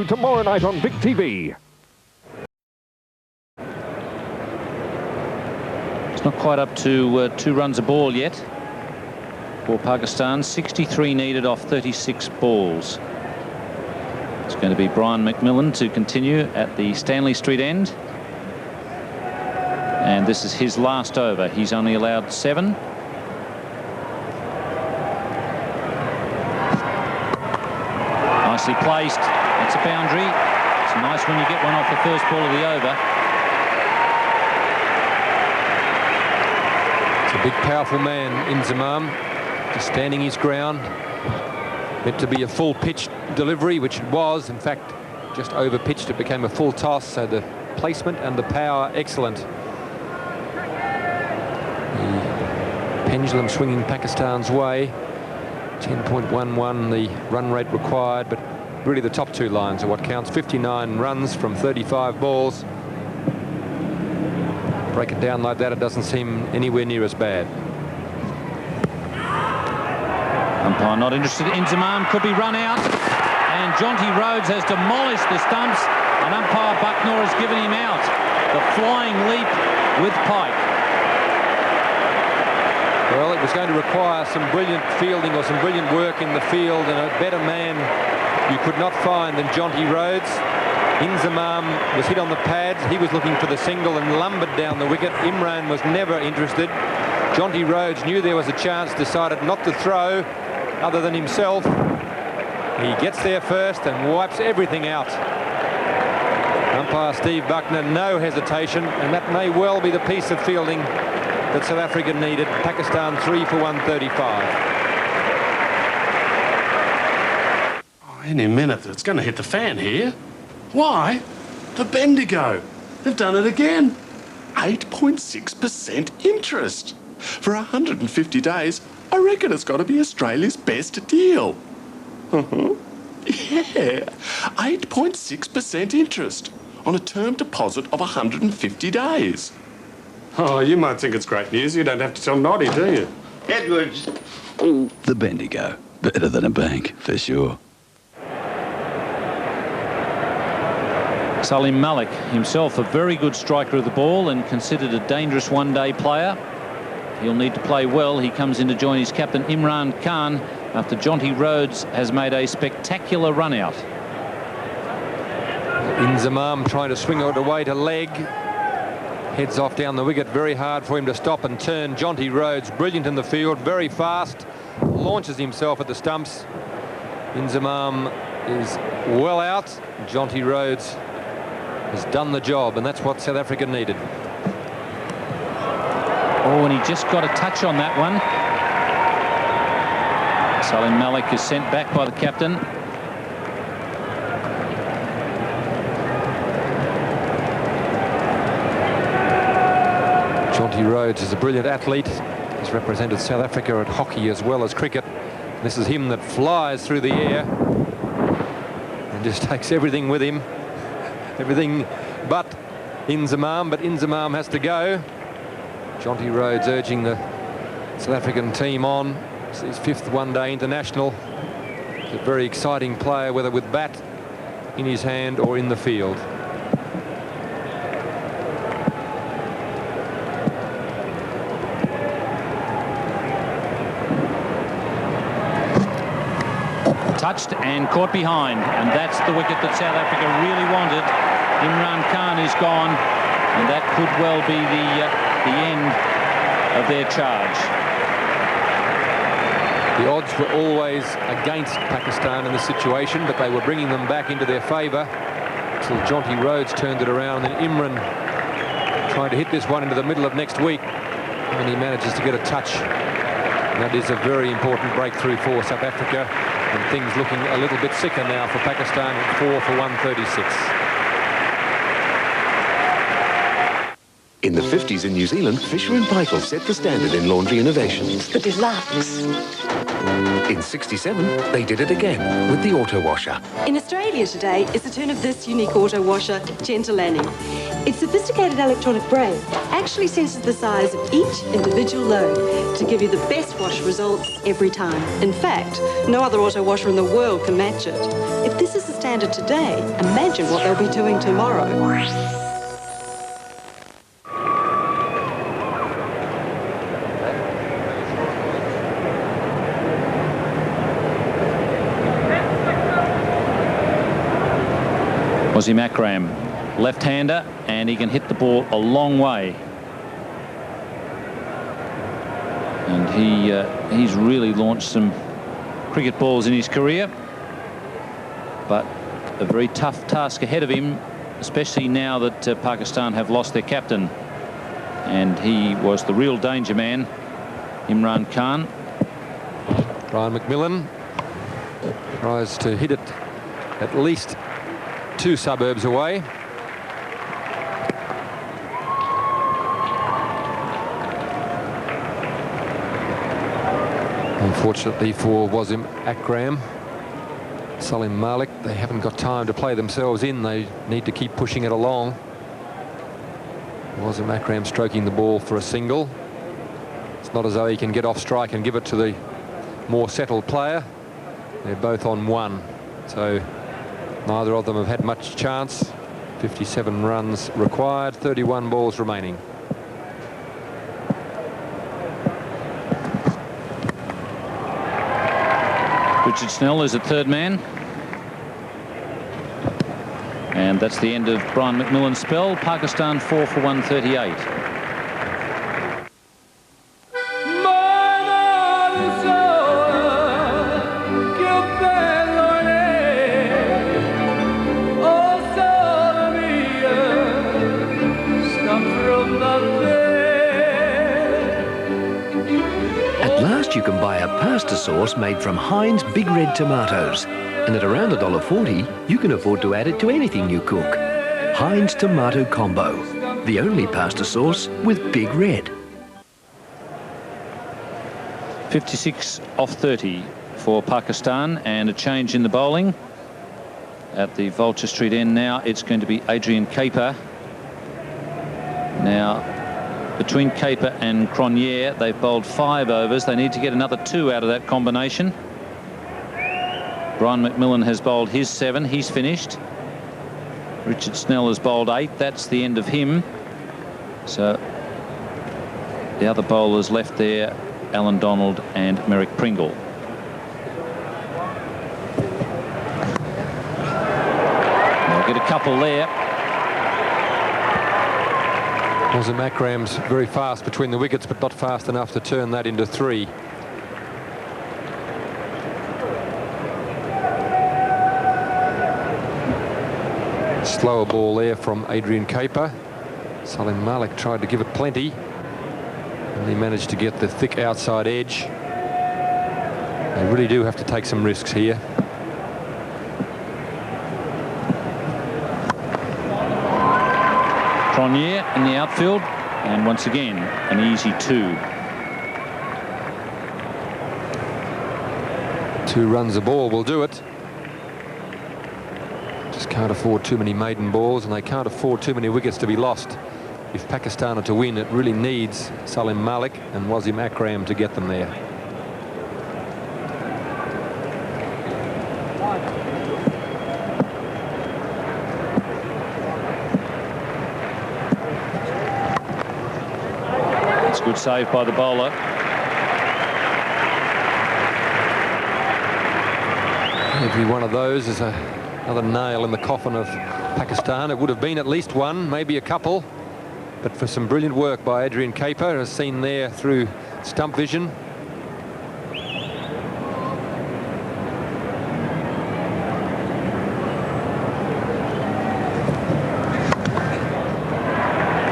Tomorrow night on Vic TV. It's not quite up to 2 runs a ball yet for Pakistan. 63 needed off 36 balls. It's going to be Brian McMillan to continue at the Stanley Street end. And this is his last over. He's only allowed 7. Nicely placed. It's a boundary. It's nice when you get one off the first ball of the over. It's a big, powerful man, Inzamam, just standing his ground. Meant to be a full pitch delivery, which it was. In fact, just over pitched. It became a full toss. So the placement and the power, excellent. The pendulum swinging Pakistan's way. 10.11 the run rate required, but really the top 2 lines are what counts. 59 runs from 35 balls. Break it down like that, it doesn't seem anywhere near as bad. Umpire not interested. Inzamam could be run out, and Jonty Rhodes has demolished the stumps, and umpire Bucknor has given him out. The flying leap with Pike. Well, it was going to require some brilliant fielding or some brilliant work in the field, and a better man you could not find than Jonty Rhodes. Inzamam was hit on the pads. He was looking for the single and lumbered down the wicket. Imran was never interested. Jonty Rhodes knew there was a chance, decided not to throw other than himself. He gets there first and wipes everything out. Umpire Steve Bucknor, no hesitation, and that may well be the piece of fielding that South Africa needed. Pakistan 3 for 135. Any minute it's going to hit the fan here. Why? The Bendigo. They've done it again. 8.6% interest. For 150 days, I reckon it's got to be Australia's best deal. Yeah, 8.6% interest on a term deposit of 150 days. Oh, you might think it's great news. You don't have to tell Noddy, do you? Edwards. The Bendigo. Better than a bank, for sure. Salim Malik, himself a very good striker of the ball and considered a dangerous one-day player. He'll need to play well. He comes in to join his captain Imran Khan after Jonty Rhodes has made a spectacular run out. Inzamam trying to swing it away to leg. Heads off down the wicket. Very hard for him to stop and turn. Jonty Rhodes, brilliant in the field, very fast. Launches himself at the stumps. Inzamam is well out. Jonty Rhodes has done the job, and that's what South Africa needed. Oh, and he just got a touch on that one. Salim Malik is sent back by the captain. Jonty Rhodes is a brilliant athlete. He's represented South Africa at hockey as well as cricket. This is him that flies through the air and just takes everything with him. Everything but Inzamam, but Inzamam has to go. Jonty Rhodes urging the South African team on. It's his 5th one-day international. He's a very exciting player, whether with bat in his hand or in the field. Touched and caught behind, and that's the wicket that South Africa really wanted. Imran Khan is gone, and that could well be the end of their charge. The odds were always against Pakistan in this situation, but they were bringing them back into their favour until Jonty Rhodes turned it around, and Imran trying to hit this one into the middle of next week, and he manages to get a touch. And that is a very important breakthrough for South Africa, and things looking a little bit sicker now for Pakistan at 4 for 136. In the 50s in New Zealand, Fisher & Paykel set the standard in laundry innovations. The deluxe. In 67, they did it again with the auto washer. In Australia today, it's the turn of this unique auto washer, Gentle Lanning. Its sophisticated electronic brain actually senses the size of each individual load to give you the best wash results every time. In fact, no other auto washer in the world can match it. If this is the standard today, imagine what they'll be doing tomorrow. Wasim Akram, left-hander, and he can hit the ball a long way. And he's really launched some cricket balls in his career, but a very tough task ahead of him, especially now that Pakistan have lost their captain, and he was the real danger man, Imran Khan. Brian McMillan tries to hit it at least 2 suburbs away. Unfortunately for Wasim Akram, Salim Malik, they haven't got time to play themselves in. They need to keep pushing it along. Wasim Akram stroking the ball for a single. It's not as though he can get off strike and give it to the more settled player. They're both on 1, so neither of them have had much chance. 57 runs required, 31 balls remaining. Richard Snell is the third man. And that's the end of Brian McMillan's spell. Pakistan 4 for 138. You can buy a pasta sauce made from Heinz Big Red tomatoes, and at around $1.40 you can afford to add it to anything you cook. Heinz Tomato Combo, the only pasta sauce with Big Red. 56 off 30 for Pakistan, and a change in the bowling. At the Vulture Street end now, it's going to be Adrian Caper. Now, between Caper and Cronje, they've bowled 5 overs. They need to get another 2 out of that combination. Brian McMillan has bowled his 7. He's finished. Richard Snell has bowled 8. That's the end of him. So the other bowlers left there, Alan Donald and Merrick Pringle. They'll get a couple there. Wasim Akram's very fast between the wickets, but not fast enough to turn that into 3. Slower ball there from Adrian Caper. Salim Malik tried to give it plenty, and he managed to get the thick outside edge. They really do have to take some risks here. Cronje in the outfield, and once again an easy 2. 2 runs a ball will do it. Just can't afford too many maiden balls, and they can't afford too many wickets to be lost. If Pakistan are to win, it really needs Salim Malik and Wasim Akram to get them there. Good save by the bowler. Every one of those is another nail in the coffin of Pakistan. It would have been at least 1, maybe a couple, but for some brilliant work by Adrian Caper, as seen there through stump vision.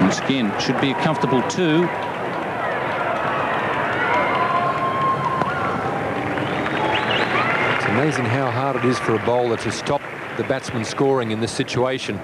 Once again, should be a comfortable 2. Amazing how hard it is for a bowler to stop the batsman scoring in this situation.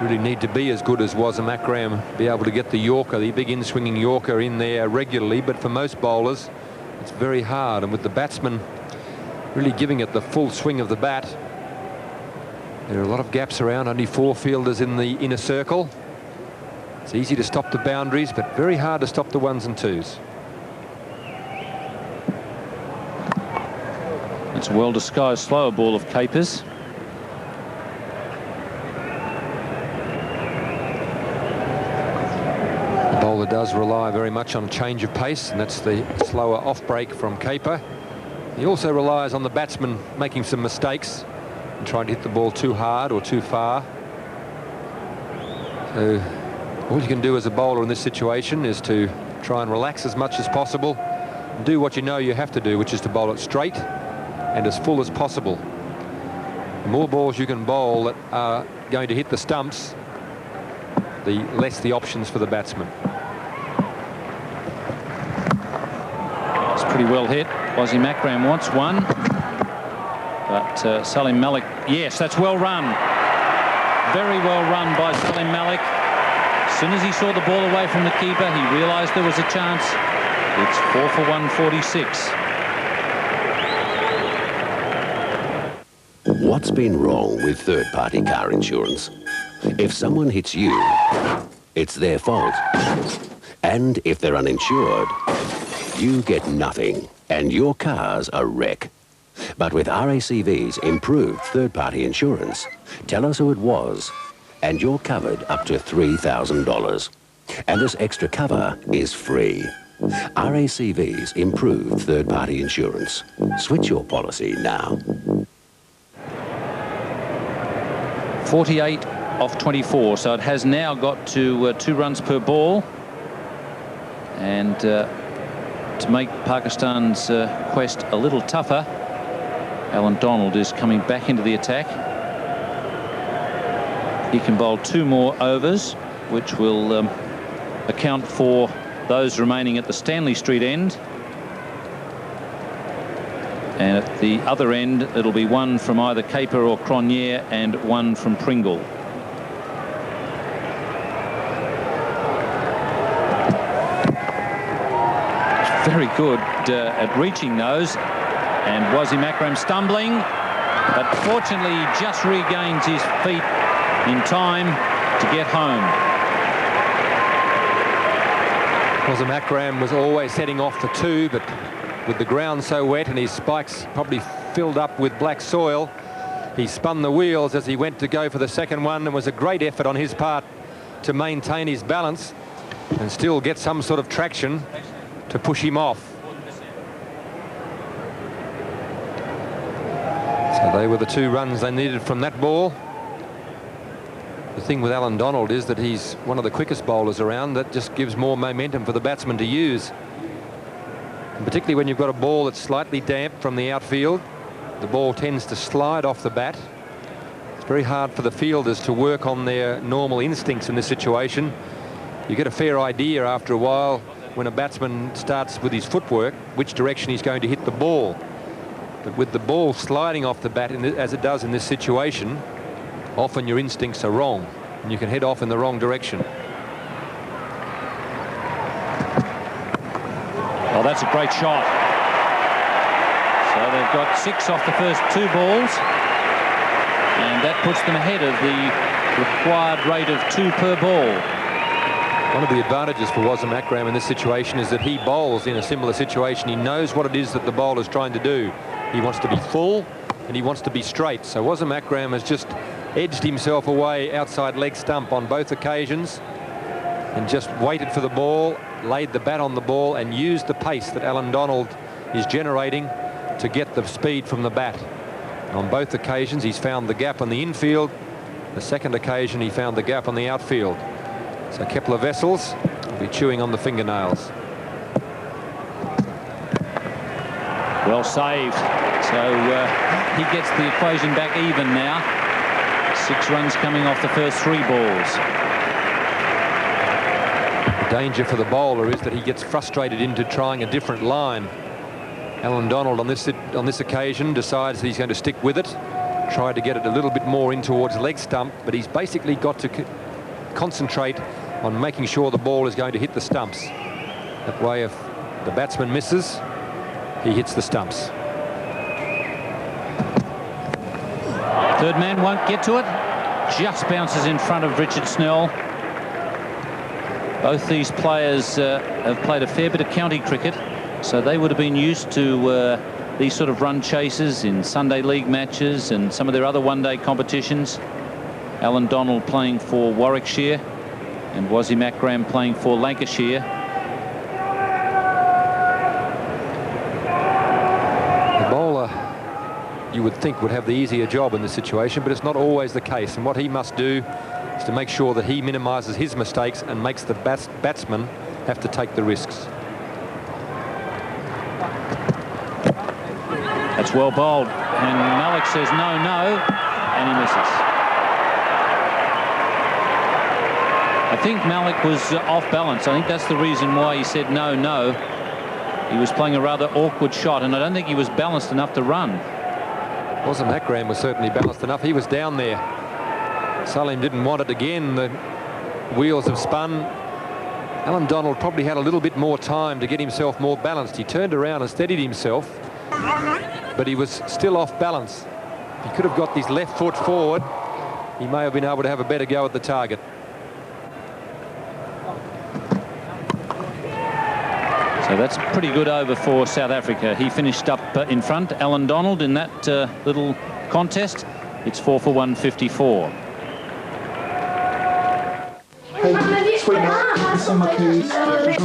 Really need to be as good as Wasim Akram, be able to get the Yorker, the big in-swinging Yorker in there regularly, but for most bowlers it's very hard, and with the batsman really giving it the full swing of the bat, there are a lot of gaps around, only 4 fielders in the inner circle. It's easy to stop the boundaries, but very hard to stop the 1s and 2s. It's a well-disguised slower ball of Capers. does rely very much on change of pace, and that's the slower off break from Caper. He also relies on the batsman making some mistakes and trying to hit the ball too hard or too far. So all you can do as a bowler in this situation is to try and relax as much as possible and do what you know you have to do, which is to bowl it straight and as full as possible. The more balls you can bowl that are going to hit the stumps, the less the options for the batsman. It's pretty well hit. Wasim Akram wants one, but Salim Malik, yes, that's well run. Very well run by Salim Malik. As soon as he saw the ball away from the keeper, he realised there was a chance. It's 4 for 146. What's been wrong with third-party car insurance? If someone hits you, it's their fault. And if they're uninsured, you get nothing, and your car's a wreck. But with RACV's improved third-party insurance, tell us who it was, and you're covered up to $3,000. And this extra cover is free. RACV's improved third-party insurance. Switch your policy now. 48 off 24, so it has now got to 2 runs per ball. And to make Pakistan's quest a little tougher, Alan Donald is coming back into the attack. He can bowl 2 more overs, which will account for those remaining at the Stanley Street end. And at the other end, it'll be 1 from either Caper or Cronje and 1 from Pringle. Very good at reaching those. And Wasim Akram stumbling, but fortunately he just regains his feet in time to get home. Wasim Akram was always setting off for 2, but with the ground so wet and his spikes probably filled up with black soil, he spun the wheels as he went to go for the second one, and was a great effort on his part to maintain his balance and still get some sort of traction to push him off. So they were the 2 runs they needed from that ball. The thing with Alan Donald is that he's one of the quickest bowlers around. That just gives more momentum for the batsman to use. And particularly when you've got a ball that's slightly damp from the outfield, the ball tends to slide off the bat. It's very hard for the fielders to work on their normal instincts in this situation. You get a fair idea after a while when a batsman starts with his footwork which direction he's going to hit the ball. But with the ball sliding off the bat as it does in this situation, often your instincts are wrong and you can head off in the wrong direction. Oh, that's a great shot. So they've got 6 off the first 2 balls, and that puts them ahead of the required rate of 2 per ball. One of the advantages for Wasim Akram in this situation is that he bowls in a similar situation. He knows what it is that the bowler's trying to do. He wants to be full and he wants to be straight. So Wasim Akram has just edged himself away outside leg stump on both occasions and just waited for the ball, laid the bat on the ball and used the pace that Alan Donald is generating to get the speed from the bat. And on both occasions he's found the gap on the infield. The second occasion he found the gap on the outfield. So Kepler Wessels will be chewing on the fingernails. Well saved. So he gets the equation back even now. 6 runs coming off the first 3 balls. The danger for the bowler is that he gets frustrated into trying a different line. Alan Donald on this occasion decides that he's going to stick with it, try to get it a little bit more in towards leg stump, but he's basically got to concentrate on making sure the ball is going to hit the stumps. That way, if the batsman misses, he hits the stumps. Third man won't get to it. Just bounces in front of Richard Snell. Both these players have played a fair bit of county cricket, so they would have been used to these sort of run chases in Sunday League matches and some of their other one-day competitions. Alan Donald playing for Warwickshire, And Wazim Akram playing for Lancashire. The bowler, you would think, would have the easier job in this situation, but it's not always the case. And what he must do is to make sure that he minimises his mistakes and makes the batsman have to take the risks. That's well bowled, and Malik says no, no, and he misses. I think Malik was off balance. I think that's the reason why he said no, no. He was playing a rather awkward shot, and I don't think he was balanced enough to run. Wazim Akram was certainly balanced enough. He was down there. Salim didn't want it again. The wheels have spun. Alan Donald probably had a little bit more time to get himself more balanced. He turned around and steadied himself, but he was still off balance. He could have got his left foot forward. He may have been able to have a better go at the target. So that's a pretty good over for South Africa. He finished up in front, Alan Donald, in that little contest. It's 4 for 154. Hey, sweet mate, some of my keys. Darling,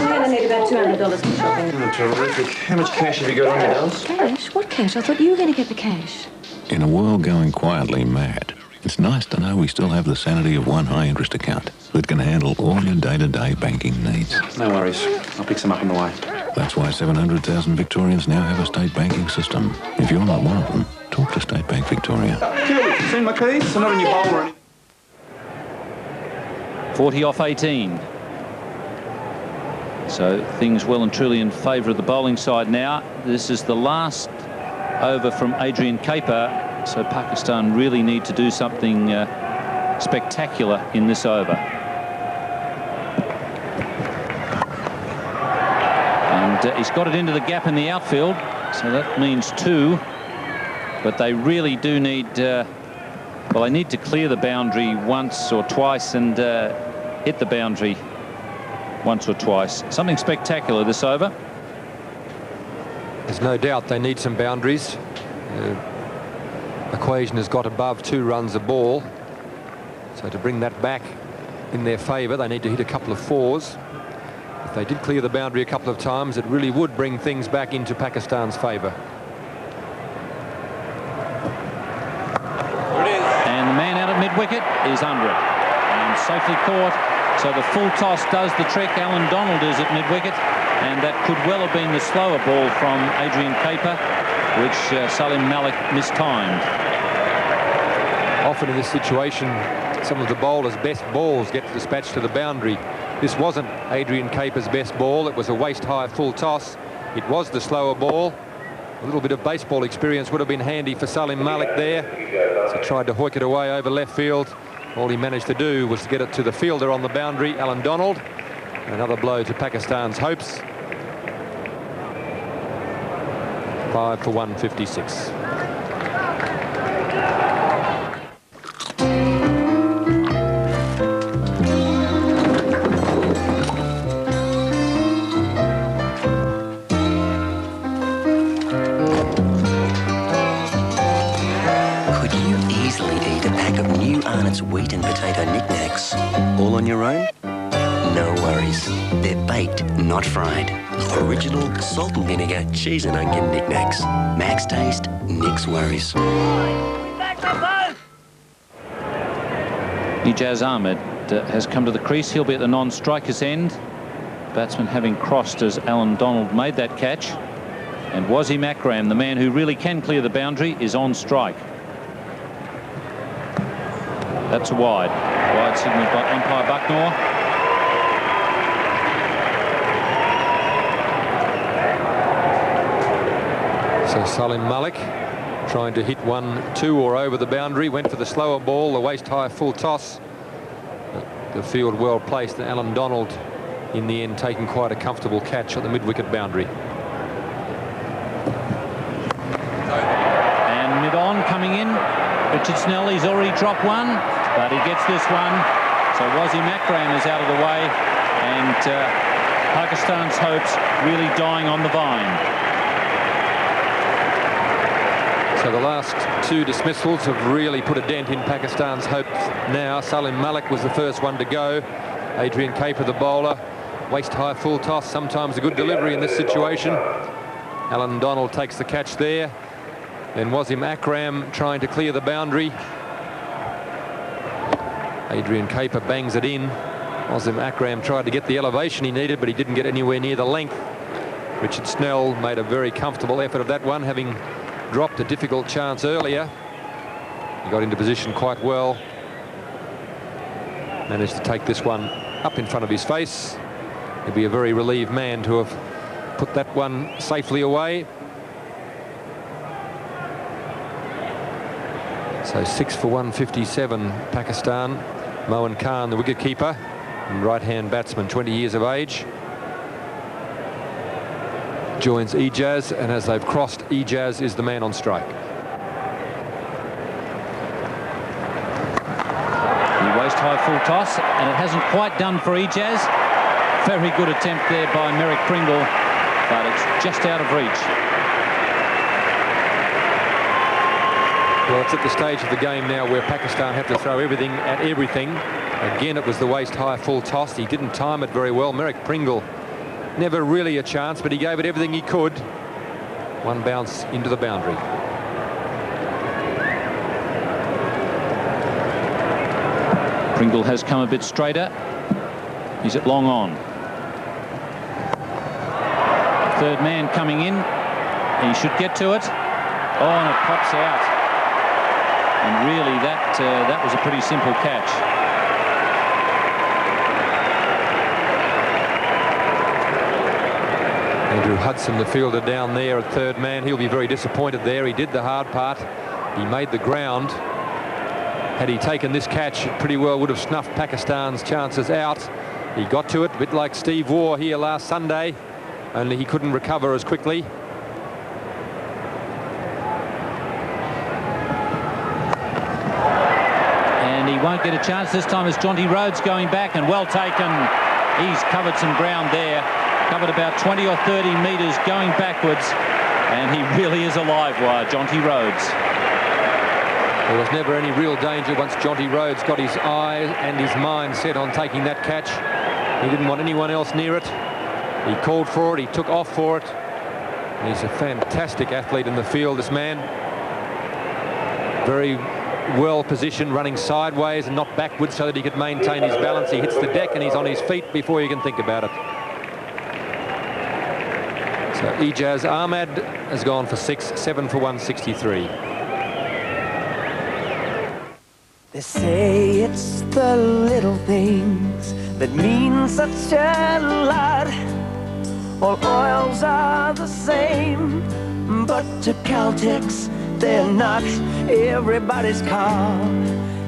we're going to need about $200 for shopping. Oh, terrific. How much cash have you got on you, Dallas? Cash? What cash? I thought you were going to get the cash. In a world going quietly mad, it's nice to know we still have the sanity of one high-interest account that can handle all your day-to-day banking needs. No worries. I'll pick some up on the way. That's why 700,000 Victorians now have a state banking system. If you're not one of them, talk to State Bank Victoria. Cool. Seen my keys? I'm not in your bowl or anything. 40 off 18. So things well and truly in favour of the bowling side now. This is the last over from Adrian Caper. So Pakistan really need to do something spectacular in this over. And he's got it into the gap in the outfield. So that means 2. But they really do need... well, they need to clear the boundary once or twice and hit the boundary once or twice. Something spectacular this over. There's no doubt they need some boundaries. Equation has got above 2 runs a ball. So to bring that back in their favour, they need to hit a couple of 4s. If they did clear the boundary a couple of times, it really would bring things back into Pakistan's favour. And the man out at mid-wicket is under it. And safely caught. So the full toss does the trick. Alan Donald is at mid-wicket. And that could well have been the slower ball from Adrian Caper, which Salim Malik mistimed. Often in this situation, some of the bowlers' best balls get dispatched to the boundary. This wasn't Adrian Caper's best ball. It was a waist-high full toss. It was the slower ball. A little bit of baseball experience would have been handy for Salim Malik there. So tried to hoik it away over left field. All he managed to do was to get it to the fielder on the boundary, Alan Donald. Another blow to Pakistan's hopes. 5 for 156. Could you easily eat a pack of new Arnott's wheat and potato knickknacks all on your own? No worries. They're baked, not fried. Original salt and vinegar cheese and onion knickknacks. Max taste, Nick's worries. Ijaz Ahmed has come to the crease. He'll be at the non-striker's end. Batsman having crossed as Alan Donald made that catch. And Wazim Akram, the man who really can clear the boundary, is on strike. That's a wide. Wide signal by umpire Bucknor. So Salim Malik trying to hit 1, 2 or over the boundary, went for the slower ball, the waist-high full toss. But the field well placed, and Alan Donald in the end taking quite a comfortable catch at the mid-wicket boundary. And mid-on coming in. Richard Snell, he's already dropped one, but he gets this one. So Wazim Akram is out of the way, and Pakistan's hopes really dying on the vine. So the last two dismissals have really put a dent in Pakistan's hopes now. Salim Malik was the first one to go. Adrian Caper, the bowler. Waist high full toss, sometimes a good delivery in this situation. Alan Donald takes the catch there. Then Wasim Akram trying to clear the boundary. Adrian Caper bangs it in. Wasim Akram tried to get the elevation he needed, but he didn't get anywhere near the length. Richard Snell made a very comfortable effort of that one, having dropped a difficult chance earlier. He got into position quite well. Managed to take this one up in front of his face. He'll be a very relieved man to have put that one safely away. So 6 for 157, Pakistan. Moin Khan, the wicketkeeper, and right-hand batsman, 20 years of age. Joins Ijaz, and as they've crossed, Ijaz is the man on strike. The waist high full toss, and it hasn't quite done for Ijaz. Very good attempt there by Merrick Pringle, but it's just out of reach. Well, it's at the stage of the game now where Pakistan have to throw everything at everything. Again, it was the waist high full toss. He didn't time it very well. Merrick Pringle, never really a chance, but he gave it everything he could. One bounce into the boundary. Pringle has come a bit straighter. He's at long on. Third man coming in. He should get to it. Oh, and it pops out. And really, that was a pretty simple catch. Andrew Hudson, the fielder down there at third man. He'll be very disappointed there. He did the hard part. He made the ground. Had he taken this catch, it pretty well would have snuffed Pakistan's chances out. He got to it, a bit like Steve Waugh here last Sunday, only he couldn't recover as quickly. And he won't get a chance this time as Jonty Rhodes going back, and well taken. He's covered some ground there. Covered about 20 or 30 metres going backwards, and he really is a live wire, Jonty Rhodes. There was never any real danger once Jonty Rhodes got his eye and his mind set on taking that catch. He didn't want anyone else near it. He called for it, he took off for it. And he's a fantastic athlete in the field, this man. Very well positioned, running sideways and not backwards so that he could maintain his balance. He hits the deck and he's on his feet before you can think about it. So Ijaz Ahmed has gone for 6, 7 for 163. They say it's the little things that mean such a lot. All oils are the same, but to Caltex they're not. Everybody's car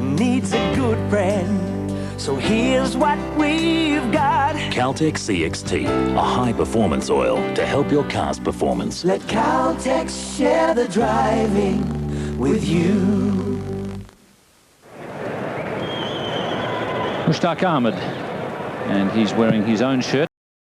needs a good brand, so here's what we've got. Caltex CXT, a high-performance oil to help your car's performance. Let Caltex share the driving with you. Mushtaq Ahmed, and he's wearing his own shirt.